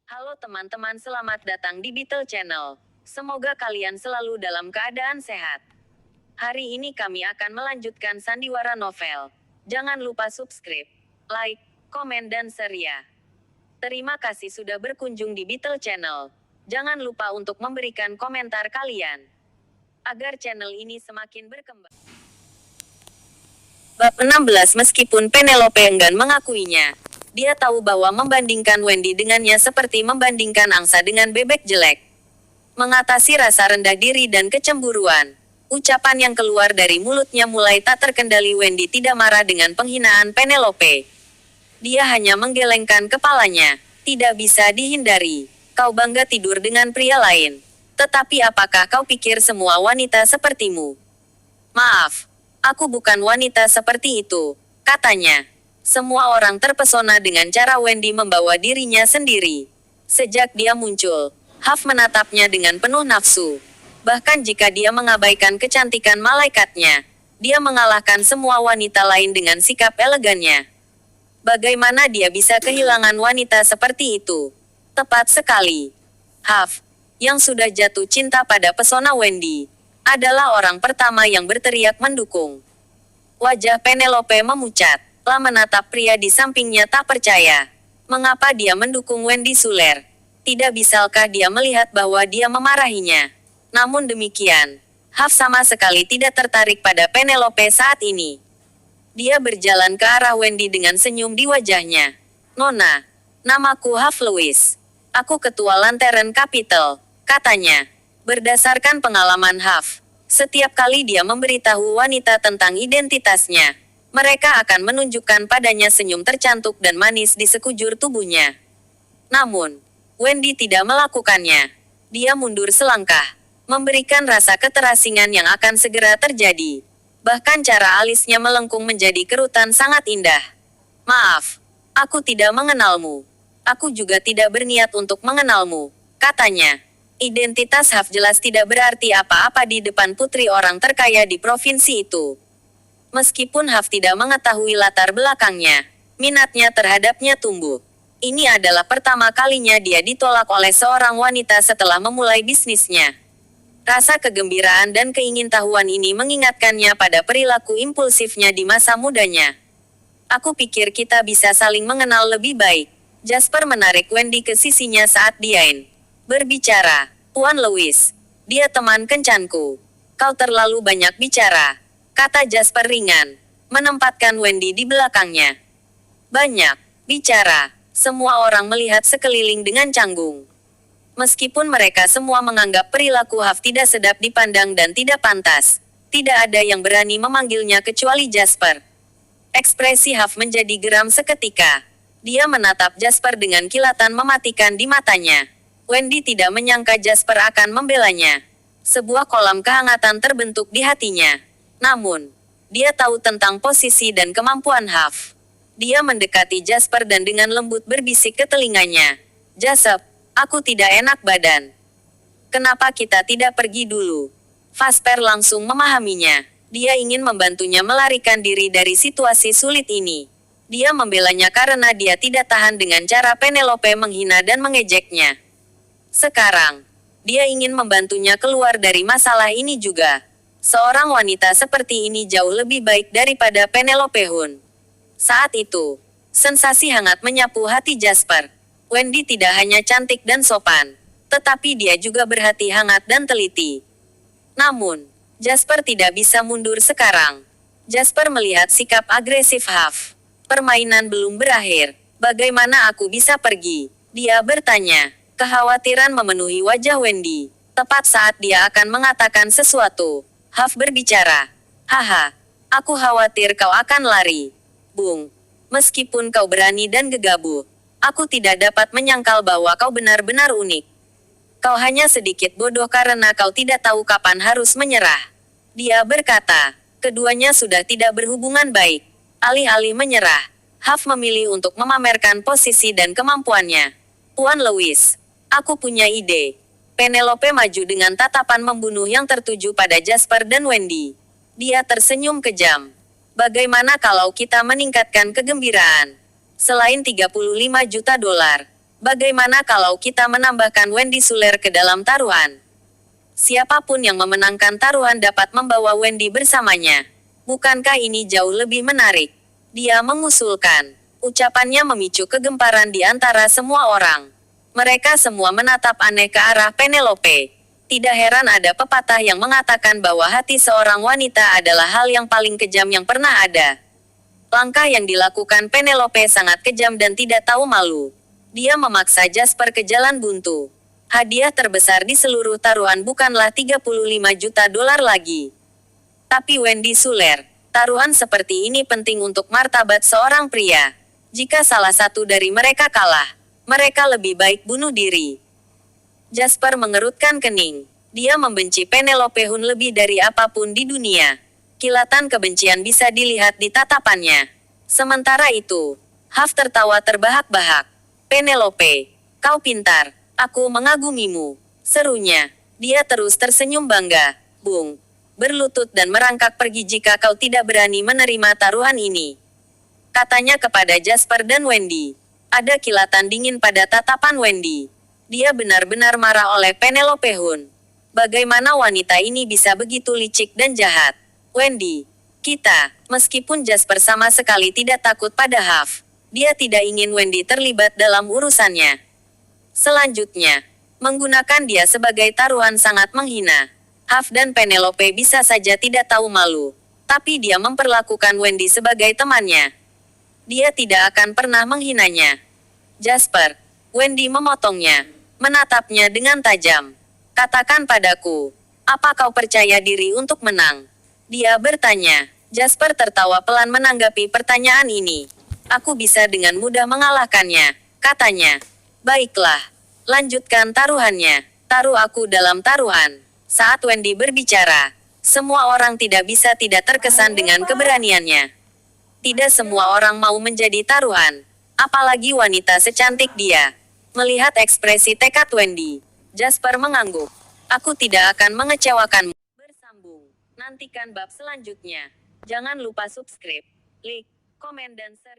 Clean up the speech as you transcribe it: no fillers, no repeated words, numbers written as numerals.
Halo teman-teman, selamat datang di Beetle Channel. Semoga kalian selalu dalam keadaan sehat. Hari ini kami akan melanjutkan sandiwara novel. Jangan lupa subscribe, like, komen dan share ya. Terima kasih sudah berkunjung di Beetle Channel. Jangan lupa untuk memberikan komentar kalian, agar channel ini semakin berkembang. Bab 16. Meskipun Penelope enggan mengakuinya, dia tahu bahwa membandingkan Wendy dengannya seperti membandingkan angsa dengan bebek jelek. Mengatasi rasa rendah diri dan kecemburuan, ucapan yang keluar dari mulutnya mulai tak terkendali. Wendy tidak marah dengan penghinaan Penelope. Dia hanya menggelengkan kepalanya. Tidak bisa dihindari. Kau bangga tidur dengan pria lain. Tetapi apakah kau pikir semua wanita sepertimu? Maaf, aku bukan wanita seperti itu, katanya. Semua orang terpesona dengan cara Wendy membawa dirinya sendiri. Sejak dia muncul, Huff menatapnya dengan penuh nafsu. Bahkan jika dia mengabaikan kecantikan malaikatnya, dia mengalahkan semua wanita lain dengan sikap elegannya. Bagaimana dia bisa kehilangan wanita seperti itu? Tepat sekali. Huff, yang sudah jatuh cinta pada pesona Wendy, adalah orang pertama yang berteriak mendukung. Wajah Penelope memucat. Lah menatap pria di sampingnya tak percaya. Mengapa dia mendukung Wendy Suler? Tidak bisakah dia melihat bahwa dia memarahinya? Namun demikian, Huff sama sekali tidak tertarik pada Penelope saat ini. Dia berjalan ke arah Wendy dengan senyum di wajahnya. Nona, namaku Huff Lewis. Aku ketua Lantern Capital, katanya. Berdasarkan pengalaman Huff, setiap kali dia memberitahu wanita tentang identitasnya, mereka akan menunjukkan padanya senyum tercantik dan manis di sekujur tubuhnya. Namun, Wendy tidak melakukannya. Dia mundur selangkah, memberikan rasa keterasingan yang akan segera terjadi. Bahkan cara alisnya melengkung menjadi kerutan sangat indah. Maaf, aku tidak mengenalmu. Aku juga tidak berniat untuk mengenalmu, katanya. Identitas Huff jelas tidak berarti apa-apa di depan putri orang terkaya di provinsi itu. Meskipun Huff tidak mengetahui latar belakangnya, minatnya terhadapnya tumbuh. Ini adalah pertama kalinya dia ditolak oleh seorang wanita setelah memulai bisnisnya. Rasa kegembiraan dan keingintahuan ini mengingatkannya pada perilaku impulsifnya di masa mudanya. Aku pikir kita bisa saling mengenal lebih baik. Jasper menarik Wendy ke sisinya saat Diane berbicara. Tuan Lewis, dia teman kencanku. Kau terlalu banyak bicara, kata Jasper ringan, menempatkan Wendy di belakangnya. Banyak bicara. Semua orang melihat sekeliling dengan canggung. Meskipun mereka semua menganggap perilaku Huff tidak sedap dipandang dan tidak pantas, tidak ada yang berani memanggilnya kecuali Jasper. Ekspresi Huff menjadi geram seketika. Dia menatap Jasper dengan kilatan mematikan di matanya. Wendy tidak menyangka Jasper akan membelanya. Sebuah kolam kehangatan terbentuk di hatinya. Namun, dia tahu tentang posisi dan kemampuan Huff. Dia mendekati Jasper dan dengan lembut berbisik ke telinganya. Jasper, aku tidak enak badan. Kenapa kita tidak pergi dulu? Vasper langsung memahaminya. Dia ingin membantunya melarikan diri dari situasi sulit ini. Dia membelanya karena dia tidak tahan dengan cara Penelope menghina dan mengejeknya. Sekarang, dia ingin membantunya keluar dari masalah ini juga. Seorang wanita seperti ini jauh lebih baik daripada Penelope Hun. Saat itu, sensasi hangat menyapu hati Jasper. Wendy tidak hanya cantik dan sopan, tetapi dia juga berhati hangat dan teliti. Namun, Jasper tidak bisa mundur sekarang. Jasper melihat sikap agresif Huff. Permainan belum berakhir. Bagaimana aku bisa pergi? Dia bertanya. Kekhawatiran memenuhi wajah Wendy. Tepat saat dia akan mengatakan sesuatu, Huff berbicara. Haha, aku khawatir kau akan lari. Bung, meskipun kau berani dan gegabah, aku tidak dapat menyangkal bahwa kau benar-benar unik. Kau hanya sedikit bodoh karena kau tidak tahu kapan harus menyerah. Dia berkata, keduanya sudah tidak berhubungan baik. Alih-alih menyerah, Huff memilih untuk memamerkan posisi dan kemampuannya. Tuan Lewis, aku punya ide. Penelope maju dengan tatapan membunuh yang tertuju pada Jasper dan Wendy. Dia tersenyum kejam. Bagaimana kalau kita meningkatkan kegembiraan? Selain $35 juta, Bagaimana kalau kita menambahkan Wendy Suler ke dalam taruhan? Siapapun yang memenangkan taruhan dapat membawa Wendy bersamanya. Bukankah ini jauh lebih menarik? Dia mengusulkan. Ucapannya memicu kegemparan di antara semua orang. Mereka semua menatap aneh ke arah Penelope. Tidak heran ada pepatah yang mengatakan bahwa hati seorang wanita adalah hal yang paling kejam yang pernah ada. Langkah yang dilakukan Penelope sangat kejam dan tidak tahu malu. Dia memaksa Jasper ke jalan buntu. Hadiah terbesar di seluruh taruhan bukanlah 35 juta dolar lagi. Tapi Wendy Suler, taruhan seperti ini penting untuk martabat seorang pria. Jika salah satu dari mereka kalah, mereka lebih baik bunuh diri. Jasper mengerutkan kening. Dia membenci Penelope Hun lebih dari apapun di dunia. Kilatan kebencian bisa dilihat di tatapannya. Sementara itu, Huff tertawa terbahak-bahak. Penelope, kau pintar. Aku mengagumimu. Serunya. Dia terus tersenyum bangga. Bung. Berlutut dan merangkak pergi jika kau tidak berani menerima taruhan ini. Katanya kepada Jasper dan Wendy. Ada kilatan dingin pada tatapan Wendy. Dia benar-benar marah oleh Penelope Hun. Bagaimana wanita ini bisa begitu licik dan jahat? Wendy, kita, meskipun Jasper sama sekali tidak takut pada Huff, dia tidak ingin Wendy terlibat dalam urusannya. Selanjutnya, menggunakan dia sebagai taruhan sangat menghina. Huff dan Penelope bisa saja tidak tahu malu, tapi dia memperlakukan Wendy sebagai temannya. Dia tidak akan pernah menghinanya. Jasper, Wendy memotongnya, menatapnya dengan tajam. Katakan padaku, apa kau percaya diri untuk menang? Dia bertanya. Jasper tertawa pelan menanggapi pertanyaan ini. Aku bisa dengan mudah mengalahkannya, katanya. Baiklah, lanjutkan taruhannya. Taruh aku dalam taruhan. Saat Wendy berbicara, semua orang tidak bisa tidak terkesan dengan keberaniannya. Tidak semua orang mau menjadi taruhan, apalagi wanita secantik dia. Melihat ekspresi tekad Wendy, Jasper mengangguk. Aku tidak akan mengecewakanmu. Bersambung. Nantikan bab selanjutnya. Jangan lupa subscribe, like, komen dan share.